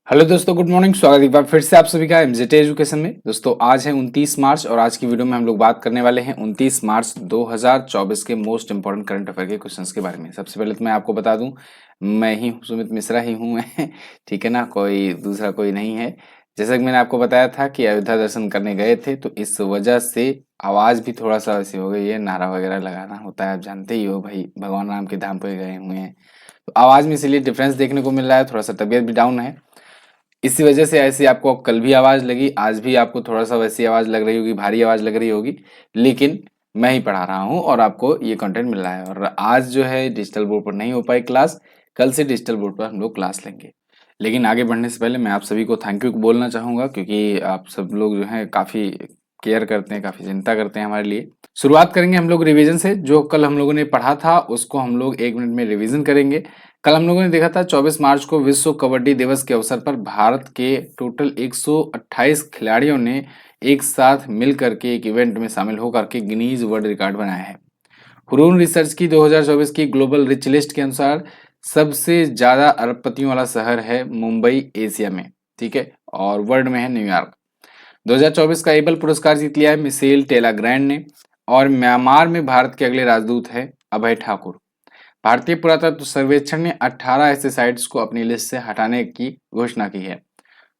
Hello दोस्तों, good morning. स्वागत है एक बार फिर से आप सभी का एमजेटे एजुकेशन में। दोस्तों आज है 29 मार्च और आज की वीडियो में हम लोग बात करने वाले हैं 29 मार्च 2024 के मोस्ट इंपॉर्टेंट करंट अफेयर के क्वेश्चंस के बारे में। सबसे पहले तो मैं आपको बता दूं, मैं ही हूं, सुमित मिश्रा ही हूं मैं ठीक है ना, कोई दूसरा कोई नहीं है। जैसा कि मैंने आपको बताया था कि अयोध्या दर्शन करने गए थे, तो इस वजह से आवाज भी थोड़ा सा वैसी हो गई है। नारा वगैरह लगाना होता है, आप जानते ही हो भाई, भगवान राम के धाम पे गए हुए हैं, तो आवाज में इसीलिए डिफरेंस देखने को मिल रहा है। थोड़ा सा तबीयत भी डाउन है, इसी वजह से ऐसी आपको कल भी आवाज लगी, आज भी आपको थोड़ा सा वैसी आवाज लग रही होगी, भारी आवाज लग रही होगी। लेकिन मैं ही पढ़ा रहा हूँ और आपको ये कंटेंट मिल रहा है। और आज जो है डिजिटल बोर्ड पर नहीं हो पाई क्लास, कल से डिजिटल बोर्ड पर हम लोग क्लास लेंगे। लेकिन आगे बढ़ने से पहले मैं आप सभी को थैंक यू बोलना चाहूंगा, क्योंकि आप सब लोग जो है काफी केयर करते हैं, काफी चिंता करते हैं हमारे लिए। शुरुआत करेंगे हम लोग रिवीजन से। जो कल हम लोगों ने पढ़ा था उसको हम लोग 1 मिनट में रिवीजन करेंगे। कल हम लोगों ने देखा था 24 मार्च को विश्व कबड्डी दिवस के अवसर पर भारत के टोटल 128 खिलाड़ियों ने एक साथ मिल करके एक इवेंट में शामिल होकर के गिनीज वर्ल्ड रिकॉर्ड बनाया है। हुरून रिसर्च की 2024 की ग्लोबल रिच लिस्ट के अनुसार सबसे ज्यादा अरबपतियों वाला शहर है मुंबई एशिया में, ठीक है, और वर्ल्ड में है न्यूयॉर्क। 2024 का एबल पुरस्कार जीत लिया है मिशेल टेलाग्रैंड ने। और म्यांमार में भारत के अगले राजदूत हैं अभय ठाकुर। भारतीय पुरातत्व सर्वेक्षण ने 18 ऐसे साइट्स को अपनी लिस्ट से हटाने की घोषणा की है।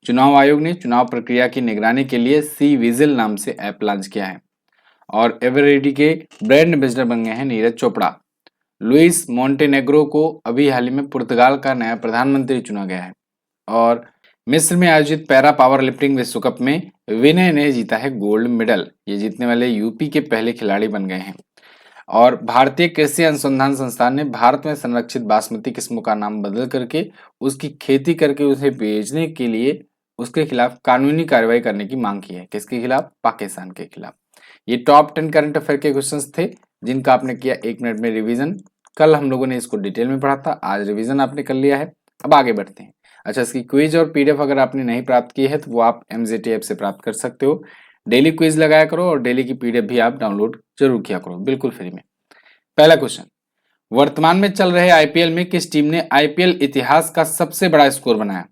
चुनाव आयोग ने चुनाव प्रक्रिया की निगरानी के लिए सी विजिल नाम से ऐप लॉन्च किया है। और एवरेडी के ब्रांड एम्बेसडर बन गए हैं नीरज चोपड़ा। लुइस मोंटेनेग्रो को अभी हाल ही में पुर्तगाल का नया प्रधानमंत्री चुना गया है। और मिस्र में आयोजित पैरा पावर लिफ्टिंग विश्व कप में विनय ने जीता है गोल्ड मेडल। ये जीतने वाले यूपी के पहले खिलाड़ी बन गए हैं। और भारतीय कृषि अनुसंधान संस्थान ने भारत में संरक्षित बासमती किस्मों का नाम बदल करके उसकी खेती करके उसे बेचने के लिए उसके खिलाफ कानूनी कार्रवाई करने की मांग की है। किसके खिलाफ? पाकिस्तान के खिलाफ। ये टॉप 10 करंट अफेयर के क्वेश्चंस थे जिनका आपने किया 1 मिनट में रिवीजन। कल हम लोगों ने इसको डिटेल में पढ़ा था, आज रिवीजन आपने कर लिया है। अब आगे बढ़ते हैं। अच्छा, इसकी क्विज और पीडीएफ अगर आपने नहीं प्राप्त की है तो वो आप एमजेटी ऐप से प्राप्त कर सकते हो। डेली क्विज लगाया करो और डेली की पीडीएफ भी आप डाउनलोड जरूर किया करो, बिल्कुल फ्री में। पहला क्वेश्चन, वर्तमान में चल रहे आईपीएल में किस टीम ने आईपीएल इतिहास का सबसे बड़ा स्कोर बनाया?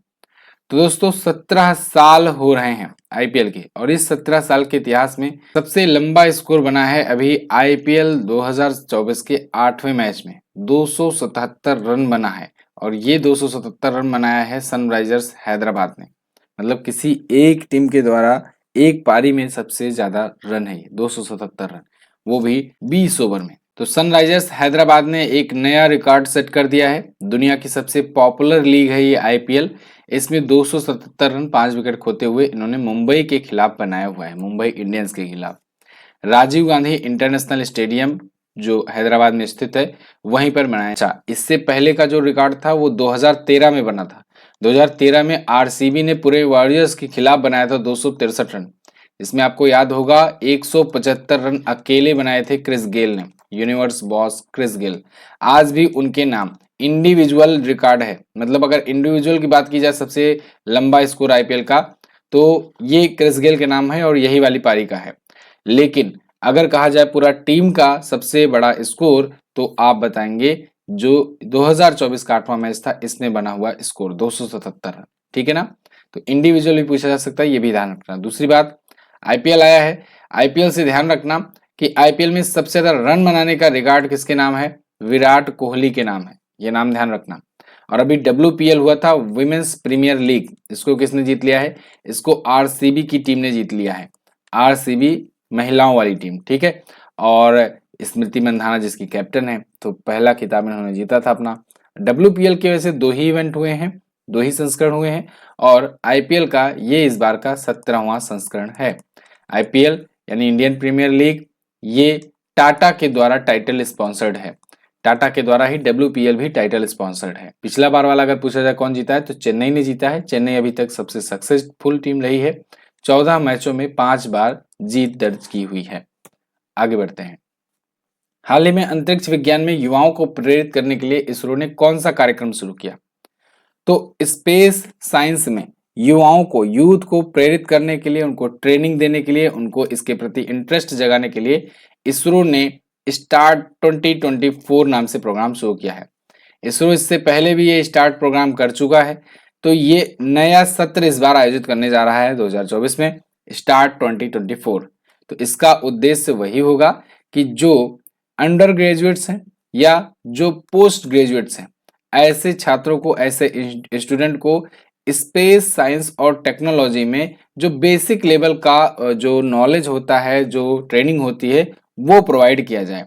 तो दोस्तों 17 साल हो रहे हैं आईपीएल के, और इस 17 साल के इतिहास में सबसे लंबा स्कोर बना है अभी आईपीएल 2024 के 8वें मैच में 277 रन बना है। और ये 277 रन बनाया है सनराइजर्स हैदराबाद ने। मतलब किसी एक टीम के द्वारा एक पारी में सबसे ज्यादा रन है ये 277 रन, वो भी 20 ओवर में। तो सनराइजर्स हैदराबाद ने एक नया रिकॉर्ड सेट कर दिया है। दुनिया की सबसे पॉपुलर लीग है ये आईपीएल। इसमें 277 रन 5 विकेट खोते हुए इन्होंने मुंबई के खिलाफ बनाया हुआ है, मुंबई इंडियंस के खिलाफ। राजीव गांधी इंटरनेशनल स्टेडियम जो हैदराबाद में स्थित है वहीं पर बनाया। अच्छा, इससे पहले का जो रिकॉर्ड था वो 2013 में बना था। 2013 में आरसीबी ने पूरे वॉरियर्स के खिलाफ बनाया था 263 रन। इसमें आपको याद होगा 175 रन अकेले बनाए थे क्रिस गेल ने, यूनिवर्स बॉस क्रिस गेल। आज भी उनके नाम इंडिविजुअल रिकॉर्ड है। मतलब अगर इंडिविजुअल की बात की जाए सबसे लंबा स्कोर आईपीएल का, तो ये क्रिस गेल के नाम है और यही वाली पारी का है। लेकिन अगर कहा जाए पूरा टीम का सबसे बड़ा स्कोर, तो आप बताएंगे जो 2024 का 8वां मैच था इसमें बना हुआ स्कोर 277 रन, ठीक है ना। तो इंडिविजुअल भी पूछा जा सकता है, ये भी ध्यान रखना। दूसरी बात, आईपीएल आया है, आईपीएल से ध्यान रखना कि आईपीएल में सबसे ज्यादा रन बनाने का रिकॉर्ड किसके नाम है? विराट कोहली के नाम है, ये नाम ध्यान रखना। और अभी डब्ल्यूपीएल हुआ था, विमेंस प्रीमियर लीग, इसको किसने जीत लिया है? इसको आरसीबी की टीम ने जीत लिया है। आरसीबी महिलाओं वाली टीम, ठीक है। और स्मृति मंधाना जिसकी कैप्टन है, तो पहला खिताब इन्होंने जीता था अपना। डब्ल्यूपीएल के वैसे 2 ही इवेंट हुए हैं, 2 ही संस्करण हुए हैं, और आईपीएल का ये इस बार का 17वां संस्करण है। आईपीएल यानी इंडियन प्रीमियर लीग, ये टाटा के द्वारा टाइटल स्पॉन्सर्ड है। टाटा के द्वारा ही डब्ल्यूपीएल भी टाइटल स्पॉन्सर्ड है। पिछला बार वाला अगर पूछा जाए कौन जीता है, तो चेन्नई ने जीता है। चेन्नई अभी तक सबसे सक्सेसफुल टीम रही है, 14 मैचों में 5 बार जीत दर्ज की हुई है। आगे बढ़ते हैं। हाल ही में अंतरिक्ष विज्ञान में युवाओं को प्रेरित करने के लिए इसरो ने कौन सा कार्यक्रम शुरू किया? तो स्पेस साइंस में युवाओं को, यूथ को प्रेरित करने के लिए, उनको ट्रेनिंग देने के लिए, उनको इसके प्रति इंटरेस्ट जगाने के लिए इसरो ने स्टार्ट 2024 नाम से प्रोग्राम शुरू किया है। इसरो इससे पहले भी ये स्टार्ट प्रोग्राम कर चुका है। तो ये नया सत्र इस बार आयोजित करने जा रहा है 2024 में, स्टार्ट 2024। तो इसका उद्देश्य वही होगा कि जो अंडर ग्रेजुएट्स हैं या जो पोस्ट ग्रेजुएट्स हैं, ऐसे छात्रों को, ऐसे स्टूडेंट को स्पेस साइंस और टेक्नोलॉजी में जो बेसिक लेवल का जो नॉलेज होता है, जो ट्रेनिंग होती है, वो प्रोवाइड किया जाए।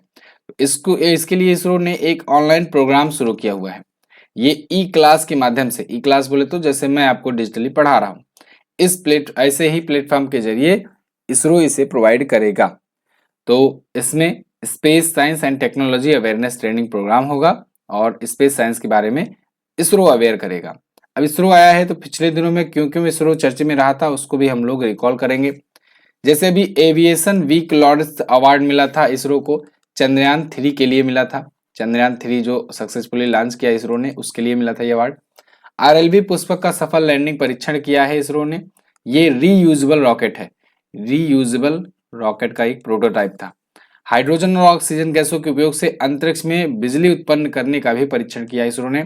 इसके लिए इसरो ने एक ऑनलाइन प्रोग्राम शुरू किया हुआ है। ये ई क्लास के माध्यम से, ई क्लास बोले तो जैसे मैं आपको डिजिटली पढ़ा रहा हूँ, ऐसे ही प्लेटफॉर्म के जरिए इसरो इसे प्रोवाइड करेगा। तो इसमें space science and technology awareness training program होगा और स्पेस साइंस के बारे में इसरो अवेयर करेगा। अब इसरो आया है तो पिछले दिनों में क्यों क्यों इसरो चर्चे में रहा था, उसको भी हम लोग रिकॉल करेंगे। जैसे अभी एविएशन वीक लॉर्ड्स अवार्ड मिला था इसरो को, चंद्रयान 3 के लिए मिला था। चंद्रयान 3 जो सक्सेसफुली लॉन्च किया इसरो ने, उसके लिए मिला था ये अवार्ड। आरएलवी पुष्पक का सफल लैंडिंग परीक्षण किया है इसरो ने। ये रीयूजेबल रॉकेट है, रीयूजेबल रॉकेट का एक प्रोटोटाइप था। हाइड्रोजन और ऑक्सीजन गैसों के उपयोग से अंतरिक्ष में बिजली उत्पन्न करने का भी परीक्षण किया इसरो ने।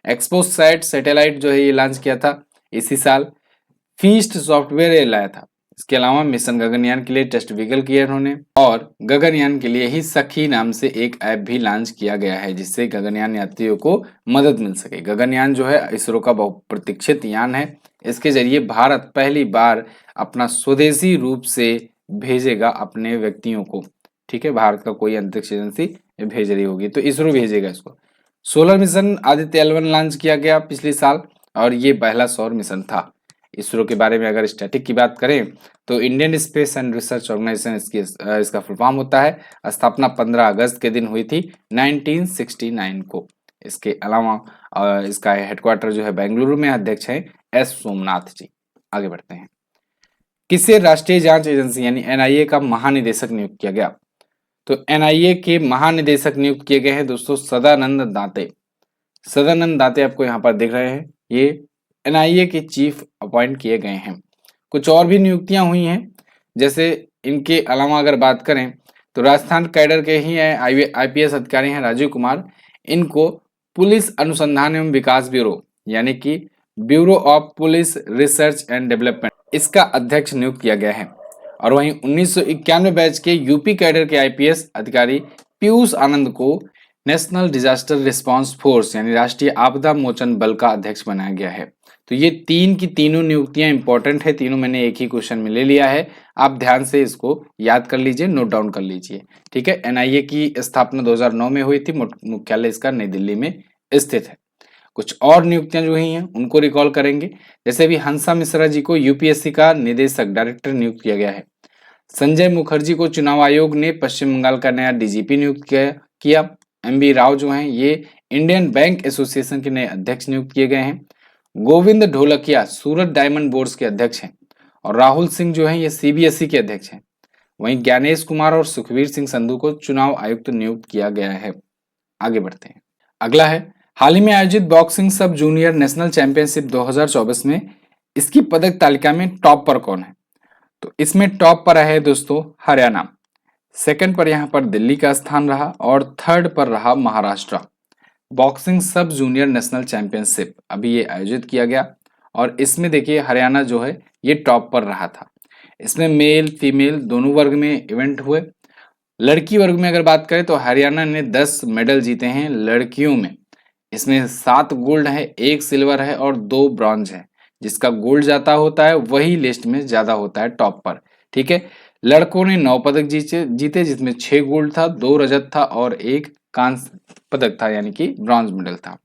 एक्सपोसैट सैटेलाइट जो है ये लॉन्च किया था इसी साल। फीस्ट सॉफ्टवेयर ये लाया था। इसके अलावा मिशन गगनयान के लिए टेस्ट व्हीकल किया इन्होंने और गगनयान के लिए ही सखी नाम से एक ऐप भी लॉन्च किया गया है, जिससे गगनयान यात्रियों को मदद मिल सके। गगनयान जो है इसरो का बहुप्रतीक्षित यान है। इसके जरिए भारत पहली बार अपना स्वदेशी रूप से भेजेगा अपने व्यक्तियों को। ठीक है, भारत का कोई अंतरिक्ष एजेंसी भेज रही होगी तो इसरो भेजेगा इसको। Solar mission Aditya L1 launch किया गया पिछले साल और ये पहला सौर मिशन था। इसरो के बारे में अगर स्टैटिक की बात करें तो Indian space and research organisation इसका फुल फॉर्म होता है। स्थापना 15 अगस्त के दिन हुई थी 1969 को। इसके अलावा इसका हेडक्वार्टर जो है बेंगलुरु में, अध्यक्ष है एस सोमनाथ जी। आगे बढ़ते हैं। किसे राष्ट्रीय जांच एजेंसी यानी NIA का महानिदेशक नियुक्त किया गया? तो NIA के महानिदेशक नियुक्त किए गए हैं दोस्तों सदानंद दाते। सदानंद दाते आपको यहाँ पर दिख रहे हैं, ये NIA के चीफ अपॉइंट किए गए हैं। कुछ और भी नियुक्तियां हुई हैं, जैसे इनके अलावा अगर बात करें तो राजस्थान कैडर के ही IPS अधिकारी हैं राजीव कुमार। इनको पुलिस अनुसंधान एवं विकास ब्यूरो यानी कि bureau of police research and development, इसका अध्यक्ष नियुक्त किया गया है। और वहीं 1991 बैच के यूपी कैडर के IPS अधिकारी पीयूष आनंद को नेशनल डिजास्टर रिस्पांस फोर्स यानी राष्ट्रीय आपदा मोचन बल का अध्यक्ष बनाया गया है। तो ये तीन की तीनों नियुक्तियां इंपॉर्टेंट है, तीनों मैंने एक ही क्वेश्चन में ले लिया है। आप ध्यान से इसको याद कर लीजिए, नोट डाउन कर लीजिए। ठीक है, NIA की स्थापना 2009 में हुई थी, मुख्यालय इसका नई दिल्ली में स्थित है। कुछ और नियुक्तियां जो हुई हैं उनको रिकॉल करेंगे। जैसे अभी हंसा मिश्रा जी को UPSC का निदेशक डायरेक्टर नियुक्त किया गया है। संजय मुखर्जी को चुनाव आयोग ने पश्चिम बंगाल का नया DGP नियुक्त किया। MB राव जो हैं ये इंडियन बैंक एसोसिएशन के नए अध्यक्ष नियुक्त किए गए हैं। गोविंद ढोलकिया सूरत डायमंड बोर्ड्स के अध्यक्ष हैं और राहुल सिंह जो हैं ये CBSE के अध्यक्ष हैं। वहीं ज्ञानेश कुमार और सुखवीर सिंह संधू को चुनाव आयुक्त नियुक्त किया गया है। आगे बढ़ते हैं। अगला है, हाल ही में आयोजित बॉक्सिंग सब जूनियर नेशनल चैंपियनशिप 2024 में इसकी पदक तालिका में टॉप पर कौन है? तो इसमें टॉप पर है दोस्तों हरियाणा, सेकंड पर यहाँ पर दिल्ली का स्थान रहा और थर्ड पर रहा महाराष्ट्र। बॉक्सिंग सब जूनियर नेशनल चैंपियनशिप अभी ये आयोजित किया गया और इसमें देखिए हरियाणा जो है ये टॉप पर रहा था। इसमें मेल फीमेल दोनों वर्ग में इवेंट हुए। लड़की वर्ग में अगर बात करें तो हरियाणा ने 10 मेडल जीते हैं लड़कियों में। इसमें 7 गोल्ड है, 1 सिल्वर है और 2 ब्रॉन्ज है। जिसका गोल्ड ज्यादा होता है वही लिस्ट में ज्यादा होता है टॉप पर। ठीक है, लड़कों ने 9 पदक जीते जिसमें 6 गोल्ड था, 2 रजत था और 1 कांस्य पदक था यानी कि ब्रॉन्ज मेडल था।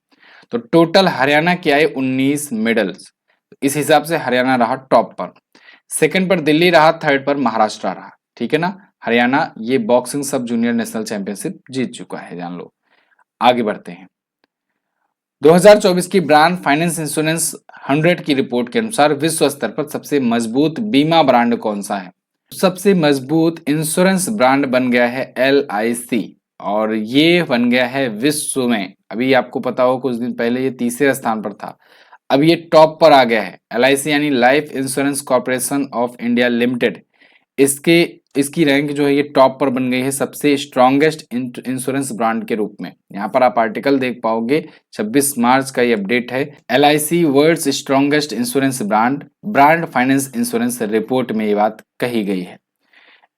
तो टोटल हरियाणा के आए 19 मेडल्स। इस हिसाब से हरियाणा रहा टॉप पर, सेकंड पर दिल्ली रहा, थर्ड पर महाराष्ट्र रहा। ठीक है ना, हरियाणा ये बॉक्सिंग सब जूनियर नेशनल चैंपियनशिप जीत चुका है, जान लो। आगे बढ़ते हैं। 2024 की ब्रांड फाइनेंस इंश्योरेंस 100 की रिपोर्ट के अनुसार विश्व स्तर पर सबसे मजबूत बीमा ब्रांड कौन सा है? सबसे मजबूत इंश्योरेंस ब्रांड बन गया है LIC और ये बन गया है विश्व में। अभी आपको पता हो कुछ दिन पहले ये तीसरे स्थान पर था, अब ये टॉप पर आ गया है। LIC यानी life insurance corporation of India limited, इसके इसकी रैंक जो है ये टॉप पर बन गई है सबसे स्ट्रॉन्गेस्ट इंश्योरेंस ब्रांड के रूप में। यहाँ पर आप आर्टिकल देख पाओगे, 26 मार्च का ये अपडेट है। LIC world's strongest insurance brand finance insurance report में ये बात कही गई है।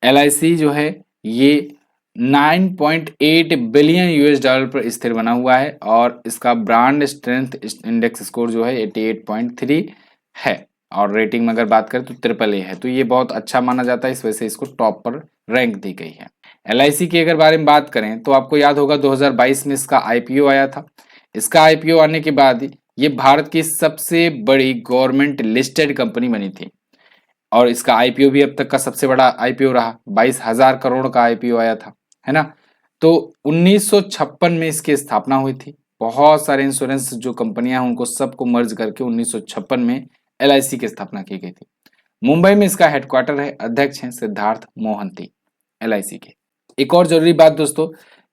LIC जो है ये 9.8 बिलियन US डॉलर पर स्थिर बना हुआ है और इसका ब्रांड स्ट्रेंथ इंडेक्स स्कोर जो है 88.3 है और रेटिंग में अगर बात करें तो AAA है, तो ये बहुत अच्छा माना जाता है, इस वजह से इसको टॉप पर रैंक दी गई है। LIC के अगर बारे में बात करें तो आपको याद होगा 2022 में इसका IPO आया था। इसका IPO आने के बाद ये भारत की सबसे बड़ी गवर्नमेंट लिस्टेड कंपनी बनी थी और इसका IPO भी अब तक का सबसे बड़ा IPO रहा। 22,000 करोड़ का IPO आया था, है ना। तो 1956 में इसकी स्थापना हुई थी। बहुत सारे इंश्योरेंस जो कंपनियां हैं उनको सबको मर्ज करके 1956 में LIC की स्थापना की गई थी। मुंबई में इसका हेडक्वार्टर है। अध्यक्ष हैं सिद्धार्थ मोहंती LIC के। एक और जरूरी बात दोस्तों,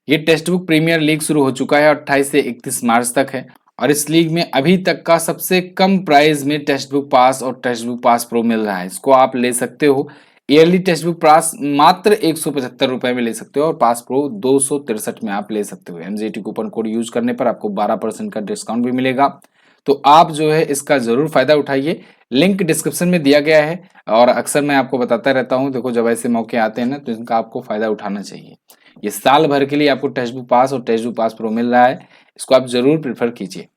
ये टेक्स्ट बुक प्रीमियर लीग शुरू हो चुका है, 28 से 31 मार्च तक है और इस लीग में अभी तक का सबसे कम प्राइस में टेक्स्ट बुक पास और टेक्स्ट बुक पास प्रो मिल रहा है। इसको आप ले सकते हो। ईयरली टेक्स्ट बुक पास मात्र 175 रुपए में ले सकते हो और पास प्रो 263 में आप ले सकते हो। MGT कूपन कोड यूज करने पर आपको 12% का डिस्काउंट भी मिलेगा, तो आप जो है इसका जरूर फायदा उठाइए। लिंक डिस्क्रिप्शन में दिया गया है और अक्सर मैं आपको बताता रहता हूँ, देखो जब ऐसे मौके आते हैं ना तो इनका आपको फायदा उठाना चाहिए। ये साल भर के लिए आपको टेक्स्ट बुक पास और टेक्स्ट बुक पास प्रो मिल रहा है, इसको आप जरूर प्रेफर कीजिए।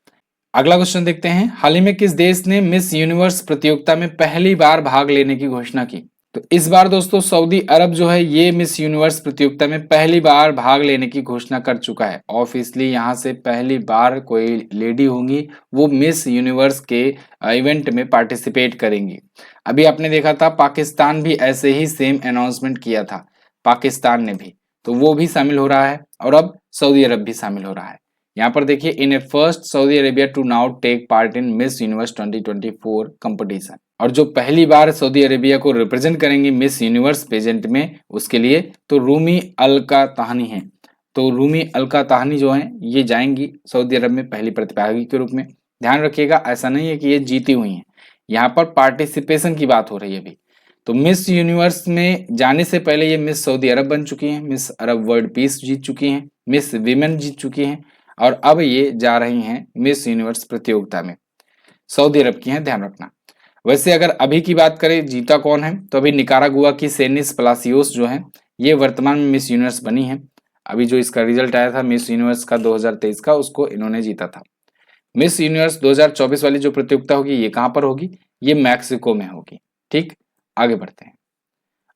अगला क्वेश्चन देखते हैं, हाल ही में किस देश ने मिस यूनिवर्स प्रतियोगिता में पहली बार भाग लेने की घोषणा की? तो इस बार दोस्तों सऊदी अरब जो है ये मिस यूनिवर्स प्रतियोगिता में पहली बार भाग लेने की घोषणा कर चुका है। ऑब्वियसली यहाँ से पहली बार कोई लेडी होंगी वो मिस यूनिवर्स के इवेंट में पार्टिसिपेट करेंगी। अभी आपने देखा था पाकिस्तान भी ऐसे ही सेम अनाउंसमेंट किया था, पाकिस्तान ने भी, तो वो भी शामिल हो रहा है और अब सऊदी अरब भी शामिल हो रहा है। यहाँ पर देखिए, in a first Saudi Arabia to now take part in Miss Universe 2024 competition, और जो पहली बार सऊदी अरेबिया को रिप्रेजेंट करेंगी मिस यूनिवर्स पेजेंट में उसके लिए तो रूमी अलका ताहनी है। तो रूमी अलका ताहनी जो है ये जाएंगी सऊदी अरब में पहली प्रतिभागी के रूप में। ध्यान रखिएगा, ऐसा नहीं है कि ये जीती हुई हैं, यहाँ पर पार्टिसिपेशन की बात हो रही है अभी। तो मिस यूनिवर्स में जाने से पहले ये मिस सऊदी अरब बन चुकी हैं, मिस अरब वर्ल्ड पीस जीत चुकी हैं, मिस विमेन जीत चुकी हैं और अब ये जा रही हैं मिस यूनिवर्स प्रतियोगिता में। सऊदी अरब की हैं, ध्यान रखना। वैसे अगर अभी की बात करें जीता कौन है तो अभी निकारागुआ की सेनिस पलासियोस जो है ये वर्तमान में मिस यूनिवर्स बनी है। अभी जो इसका रिजल्ट आया था मिस यूनिवर्स का 2023 का, उसको इन्होंने जीता था। मिस यूनिवर्स 2024 वाली जो प्रतियोगिता होगी ये कहां पर होगी? ये मैक्सिको में होगी। ठीक, आगे बढ़ते हैं।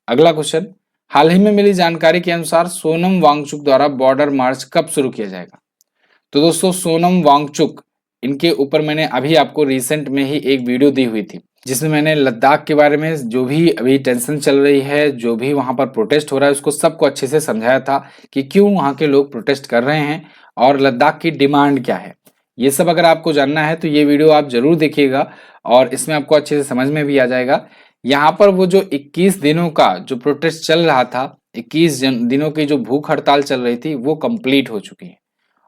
अगला क्वेश्चन, हाल ही में मिली जानकारी के अनुसार सोनम वांगचुक द्वारा बॉर्डर मार्च कब शुरू किया जाएगा? तो दोस्तों सोनम वांगचुक, इनके ऊपर मैंने अभी आपको रिसेंट में ही एक वीडियो दी हुई थी जिसमें मैंने लद्दाख के बारे में जो भी अभी टेंशन चल रही है, जो भी वहां पर प्रोटेस्ट हो रहा है, उसको सबको अच्छे से समझाया था कि क्यों वहां के लोग प्रोटेस्ट कर रहे हैं और लद्दाख की डिमांड क्या है। ये सब अगर आपको जानना है तो ये वीडियो आप जरूर देखिएगा और इसमें आपको अच्छे से समझ में भी आ जाएगा। यहाँ पर वो जो 21 दिनों का जो प्रोटेस्ट चल रहा था, 21 दिनों की जो भूख हड़ताल चल रही थी वो कंप्लीट हो चुकी है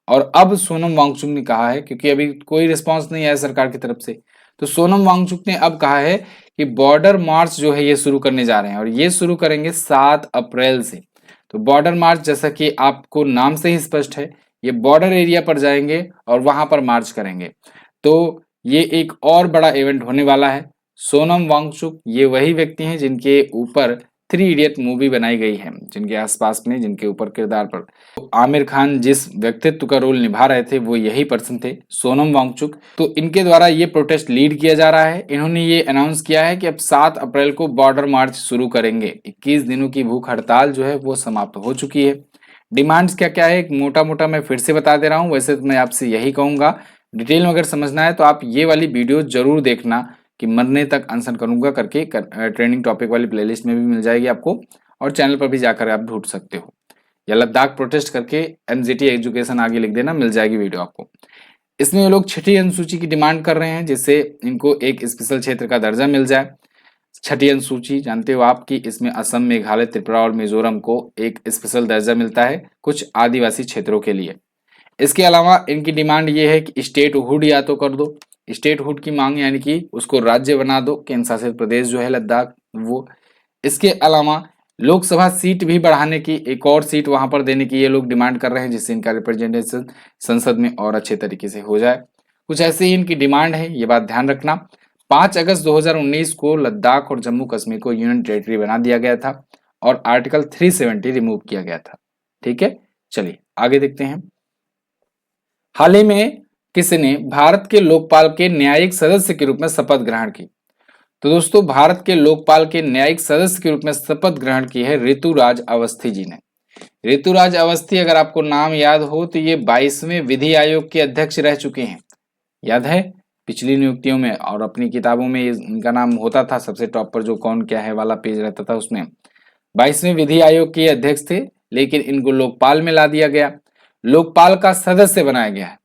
और अब सोनम वांगचुक ने कहा है, क्योंकि अभी कोई रिस्पांस नहीं आया सरकार की तरफ से, तो सोनम वांगचुक ने अब कहा है कि बॉर्डर मार्च जो है ये शुरू करने जा रहे हैं और ये शुरू करेंगे 7 अप्रैल से। तो बॉर्डर मार्च जैसा कि आपको नाम से ही स्पष्ट है, ये बॉर्डर एरिया पर जाएंगे और वहां पर मार्च करेंगे। तो ये एक और बड़ा इवेंट होने वाला है। सोनम वांगचुक ये वही व्यक्ति हैं जिनके ऊपर 3 इडियट मूवी बनाई गई है, जिनके आसपास में, जिनके ऊपर किरदार पर तो आमिर खान जिस व्यक्तित्व का रोल निभा रहे थे वो यही पर्सन थे, सोनम वांगचुक। तो इनके द्वारा ये प्रोटेस्ट लीड किया जा रहा है। इन्होंने ये अनाउंस किया है कि अब 7 अप्रैल को बॉर्डर मार्च शुरू करेंगे। 21 दिनों की भूख हड़ताल जो है वो समाप्त हो चुकी है। डिमांड्स क्या क्या है एक मोटा मोटा मैं फिर से बता दे रहा हूँ। वैसे तो मैं आपसे यही कहूंगा, डिटेल में अगर समझना है तो आप ये वाली वीडियो जरूर देखना कि मरने तक अनशन करूंगा करके ट्रेनिंग टॉपिक वाली प्लेलिस्ट में भी मिल जाएगी आपको और चैनल पर भी जाकर आप ढूंढ सकते हो, या लद्दाख प्रोटेस्ट करके MGT एजुकेशन आगे लिख देना, मिल जाएगी वीडियो आपको। इसमें ये लोग 6ठी अनुसूची की डिमांड कर रहे हैं जिससे इनको एक स्पेशल क्षेत्र का दर्जा मिल जाए। 6ठी अनुसूची जानते हो आप कि इसमें असम, मेघालय, त्रिपुरा और मिजोरम को एक स्पेशल दर्जा मिलता है कुछ आदिवासी क्षेत्रों के लिए। इसके अलावा इनकी डिमांड ये है कि स्टेट हुड या तो कर दो, स्टेट हुड की मांग यानी कि उसको राज्य बना दो, केंद्र शासित प्रदेश जो है लद्दाख वो। इसके अलावा लोकसभा सीट भी बढ़ाने की, एक और सीट वहां पर देने की ये लोग डिमांड कर रहे हैं, जिससे इनका रिप्रेजेंटेशन संसद में और अच्छे तरीके से हो जाए। कुछ ऐसी ही इनकी डिमांड है, ये बात ध्यान रखना। 5 अगस्त 2019 को लद्दाख और जम्मू कश्मीर को यूनियन टेरिटरी बना दिया गया था और आर्टिकल 370 रिमूव किया गया था। ठीक है, चलिए आगे देखते हैं। हाल ही में किसने भारत के लोकपाल के न्यायिक सदस्य के रूप में शपथ ग्रहण की? तो दोस्तों, भारत के लोकपाल के न्यायिक सदस्य के रूप में शपथ ग्रहण की है ऋतुराज अवस्थी जी ने। ऋतुराज अवस्थी, अगर आपको नाम याद हो तो ये 22वें विधि आयोग के अध्यक्ष रह चुके हैं। याद है पिछली नियुक्तियों में, और अपनी किताबों में इनका नाम होता था सबसे टॉप पर, जो कौन क्या है वाला पेज रहता था उसमें 22वें विधि आयोग के अध्यक्ष थे, लेकिन इनको लोकपाल में ला दिया गया, लोकपाल का सदस्य बनाया गया है।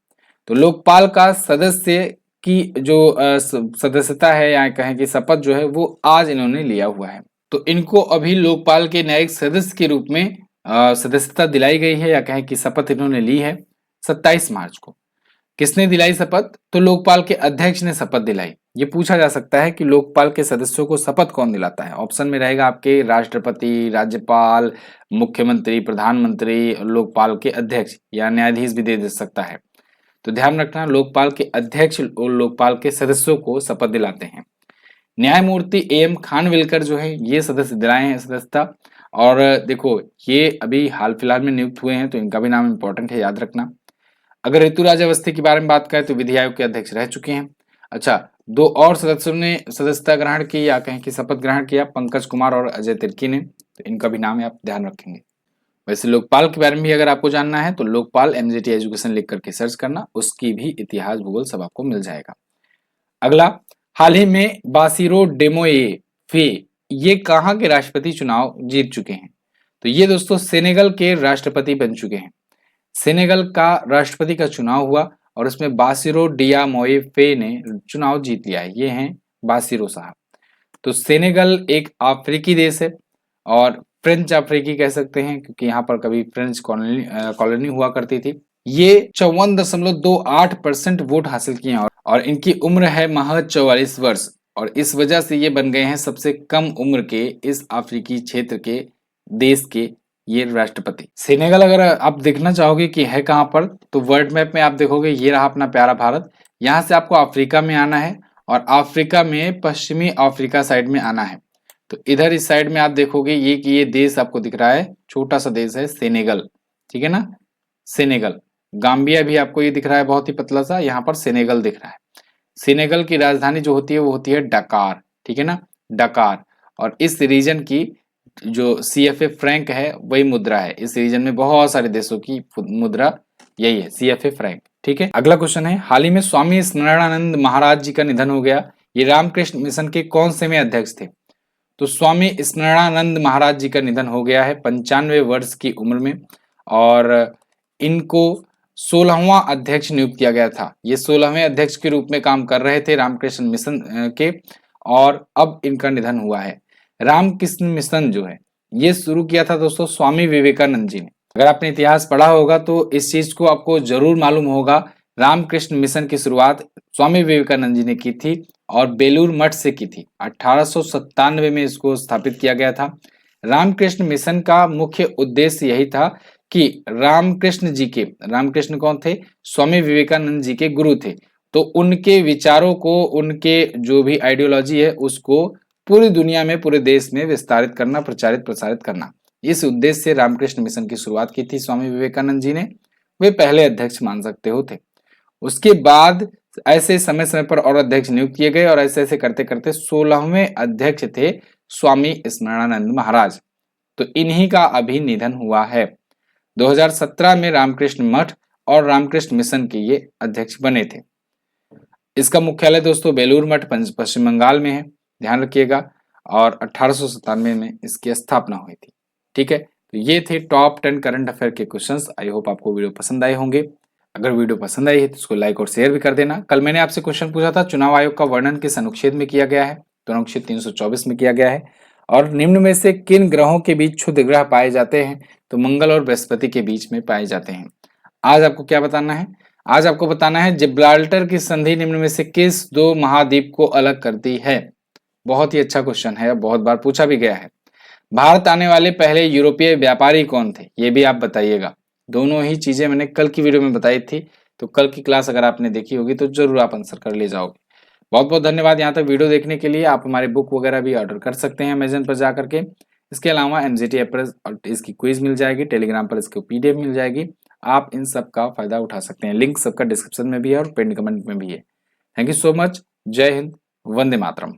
तो लोकपाल का सदस्य की जो सदस्यता है या कहें कि शपथ जो है वो आज इन्होंने लिया हुआ है। तो इनको अभी लोकपाल के न्यायिक सदस्य के रूप में सदस्यता दिलाई गई है, या कहें कि शपथ इन्होंने ली है 27 मार्च को। किसने दिलाई शपथ? तो लोकपाल के अध्यक्ष ने शपथ दिलाई। ये पूछा जा सकता है कि लोकपाल के सदस्यों को शपथ कौन दिलाता है। ऑप्शन में रहेगा आपके राष्ट्रपति, राज्यपाल, मुख्यमंत्री, प्रधानमंत्री, लोकपाल के अध्यक्ष या न्यायाधीश भी दे सकता है। तो ध्यान रखना, लोकपाल के अध्यक्ष और लोकपाल के सदस्यों को शपथ दिलाते हैं। न्यायमूर्ति एम खानविलकर जो है ये सदस्य दिलाए हैं सदस्यता। और देखो, ये अभी हाल फिलहाल में नियुक्त हुए हैं, तो इनका भी नाम इंपॉर्टेंट है, याद रखना। अगर ऋतुराज अवस्थी के बारे में बात करें तो विधि आयोग के अध्यक्ष रह चुके हैं। अच्छा, 2 और सदस्यों ने सदस्यता ग्रहण की या कहें कि शपथ ग्रहण किया, पंकज कुमार और अजय तिर्की ने, तो इनका भी नाम है, आप ध्यान रखेंगे। वैसे लोकपाल के बारे में भी अगर आपको जानना है तो लोकपाल एमजीटी एजुकेशन लिख करके सर्च करना, उसकी भी इतिहास भूगोल सब आपको मिल जाएगा। अगला, हाल ही में बासिरो डेमोये फे ये कहाँ के राष्ट्रपति चुनाव जीत चुके हैं? तो ये दोस्तों सेनेगल के राष्ट्रपति बन चुके हैं। सेनेगल का राष्ट्रपति का चुनाव हुआ और इसमें बासिरो डियामोये फे ने चुनाव जीत लिया है। ये हैं बासिरो साहब। तो सेनेगल एक अफ्रीकी देश है और फ्रेंच अफ्रीकी कह सकते हैं, क्योंकि यहाँ पर कभी फ्रेंच कॉलोनी हुआ करती थी। ये 54.28% वोट हासिल किए हैं और इनकी उम्र है महज 44 वर्ष, और इस वजह से ये बन गए हैं सबसे कम उम्र के इस अफ्रीकी क्षेत्र के देश के ये राष्ट्रपति। सेनेगल अगर आप देखना चाहोगे कि है कहाँ पर, तो वर्ल्ड मैप में आप देखोगे ये रहा अपना प्यारा भारत। यहाँ से आपको अफ्रीका में आना है और अफ्रीका में पश्चिमी अफ्रीका साइड में आना है। तो इधर इस साइड में आप देखोगे ये कि ये देश आपको दिख रहा है, छोटा सा देश है सेनेगल, ठीक है ना, सेनेगल। गाम्बिया भी आपको ये दिख रहा है बहुत ही पतला सा, यहाँ पर सेनेगल दिख रहा है। सेनेगल की राजधानी जो होती है वो होती है डकार, ठीक है ना, डकार। और इस रीजन की जो CFA फ्रैंक है वही मुद्रा है। इस रीजन में बहुत सारे देशों की मुद्रा यही है, CFA फ्रैंक, ठीक है। अगला क्वेश्चन है, हाल ही में स्वामी स्मरणानंद महाराज जी का निधन हो गया। ये रामकृष्ण मिशन के कौन से में अध्यक्ष थे? तो स्वामी स्मरणानंद महाराज जी का निधन हो गया है 95 वर्ष की उम्र में, और इनको 16वां अध्यक्ष नियुक्त किया गया था। ये 16वें अध्यक्ष के रूप में काम कर रहे थे रामकृष्ण मिशन के, और अब इनका निधन हुआ है। रामकृष्ण मिशन जो है ये शुरू किया था दोस्तों स्वामी विवेकानंद जी ने। अगर आपने इतिहास पढ़ा होगा तो इस चीज को आपको जरूर मालूम होगा। रामकृष्ण मिशन की शुरुआत स्वामी विवेकानंद जी ने की थी और बेलूर मठ से की थी। 1897 में इसको स्थापित किया गया था। रामकृष्ण मिशन का मुख्य उद्देश्य यही था कि रामकृष्ण जी के, रामकृष्ण कौन थे? स्वामी विवेकानंद जी के गुरु थे। तो उनके विचारों को, उनके जो भी आइडियोलॉजी है उसको पूरी दुनिया में, पूरे देश में विस्तारित करना, प्रचारित प्रसारित करना, इस उद्देश्य से रामकृष्ण मिशन की शुरुआत की थी स्वामी विवेकानंद जी ने। वे पहले अध्यक्ष मान सकते हो थे। उसके बाद ऐसे समय समय पर और अध्यक्ष नियुक्त किए गए और ऐसे ऐसे करते करते 16वें अध्यक्ष थे स्वामी स्मरणानंद महाराज। तो इन्हीं का अभी निधन हुआ है। 2017 में रामकृष्ण मठ और रामकृष्ण मिशन के ये अध्यक्ष बने थे। इसका मुख्यालय दोस्तों बेलूर मठ पश्चिम बंगाल में है, ध्यान रखिएगा, और 1897 में इसकी स्थापना हुई थी। ठीक है, तो ये थे टॉप 10 करंट अफेयर के क्वेश्चंस। आई होप आपको वीडियो पसंद आए होंगे। अगर वीडियो पसंद आई है तो इसको लाइक और शेयर भी कर देना। कल मैंने आपसे क्वेश्चन पूछा था चुनाव आयोग का वर्णन किस अनुच्छेद में किया गया है, तो अनुच्छेद 324 में किया गया है। और निम्न में से किन ग्रहों के बीच क्षुद्र ग्रह पाए जाते हैं, तो मंगल और बृहस्पति के बीच में पाए जाते हैं। आज आपको क्या बताना है? आज आपको बताना है जिब्राल्टर की संधि निम्न में से किस दो महाद्वीप को अलग करती है। बहुत ही अच्छा क्वेश्चन है, बहुत बार पूछा भी गया है। भारत आने वाले पहले यूरोपीय व्यापारी कौन थे, ये भी आप बताइएगा। दोनों ही चीजें मैंने कल की वीडियो में बताई थी, तो कल की क्लास अगर आपने देखी होगी तो जरूर आप आंसर कर ले जाओगे। बहुत बहुत धन्यवाद यहाँ तक वीडियो देखने के लिए। आप हमारे बुक वगैरह भी ऑर्डर कर सकते हैं अमेजन पर जा करके। इसके अलावा एमजीटी ऐप पर और इसकी क्विज मिल जाएगी, टेलीग्राम पर इसकी पीडीएफ मिल जाएगी। आप इन सब का फायदा उठा सकते हैं। लिंक सबका डिस्क्रिप्शन में भी है और पिन कमेंट में भी है। Thank you so much. जय हिंद, वंदे मातरम।